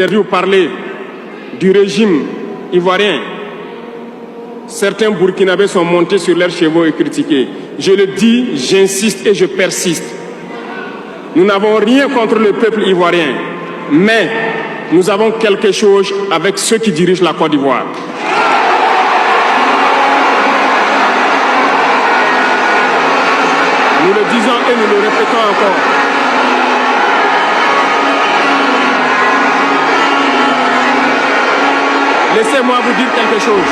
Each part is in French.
Interview parler du régime ivoirien, certains Burkinabés sont montés sur leurs chevaux et critiqués. Je le dis, j'insiste et je persiste. Nous n'avons rien contre le peuple ivoirien, mais nous avons quelque chose avec ceux qui dirigent la Côte d'Ivoire. Nous le disons et nous le répétons encore. Laissez-moi vous dire quelque chose.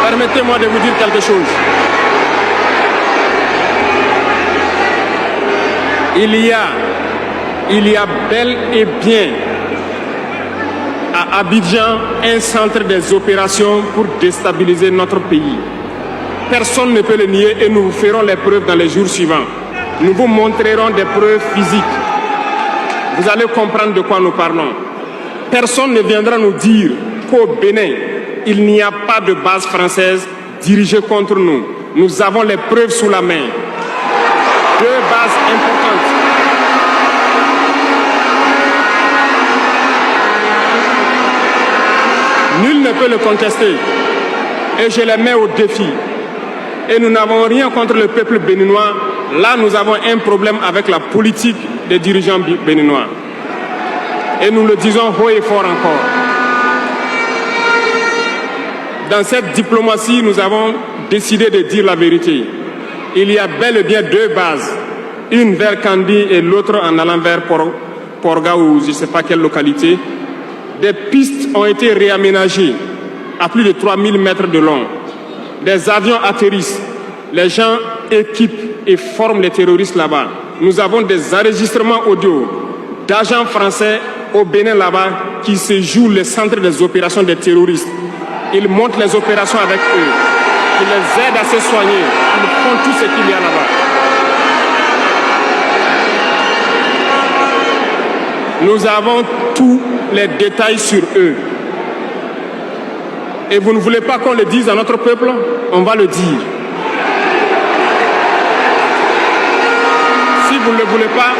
Permettez-moi de vous dire quelque chose. Il y a bel et bien à Abidjan un centre des opérations pour déstabiliser notre pays. Personne ne peut le nier et nous ferons les preuves dans les jours suivants. Nous vous montrerons des preuves physiques. Vous allez comprendre de quoi nous parlons. Personne ne viendra nous dire qu'au Bénin, il n'y a pas de base française dirigée contre nous. Nous avons les preuves sous la main. 2 bases importantes. Nul ne peut le contester. Et je les mets au défi. Et nous n'avons rien contre le peuple béninois. Là, nous avons un problème avec la politique des dirigeants béninois. Et nous le disons haut et fort encore. Dans cette diplomatie, nous avons décidé de dire la vérité. Il y a bel et bien 2 bases. Une vers Kandi et l'autre en allant vers Porga ou je ne sais pas quelle localité. Des pistes ont été réaménagées à plus de 3000 mètres de long. Des avions atterrissent. Les gens équipent et forment les terroristes là-bas. Nous avons des enregistrements audio d'agents français au Bénin là-bas qui se jouent les centres des opérations des terroristes. Ils montent les opérations avec eux. Ils les aident à se soigner. Ils font tout ce qu'il y a là-bas. Nous avons tous les détails sur eux. Et vous ne voulez pas qu'on le dise à notre peuple? On va le dire. Si vous ne le voulez pas,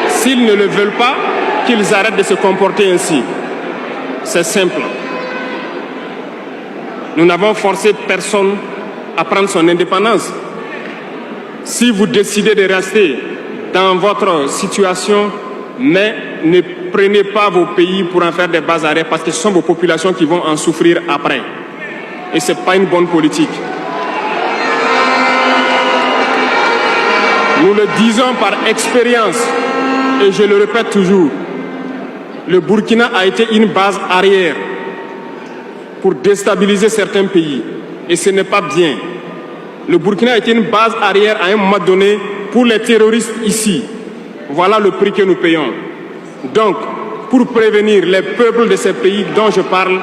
s'ils ne le veulent pas, qu'ils arrêtent de se comporter ainsi. C'est simple. Nous n'avons forcé personne à prendre son indépendance. Si vous décidez de rester dans votre situation, mais ne prenez pas vos pays pour en faire des bases arrêts parce que ce sont vos populations qui vont en souffrir après. Et ce n'est pas une bonne politique. Nous le disons par expérience, et je le répète toujours, le Burkina a été une base arrière pour déstabiliser certains pays. Et ce n'est pas bien. Le Burkina a été une base arrière à un moment donné pour les terroristes ici. Voilà le prix que nous payons. Donc, pour prévenir les peuples de ces pays dont je parle,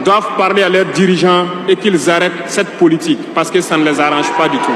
doivent parler à leurs dirigeants et qu'ils arrêtent cette politique parce que ça ne les arrange pas du tout.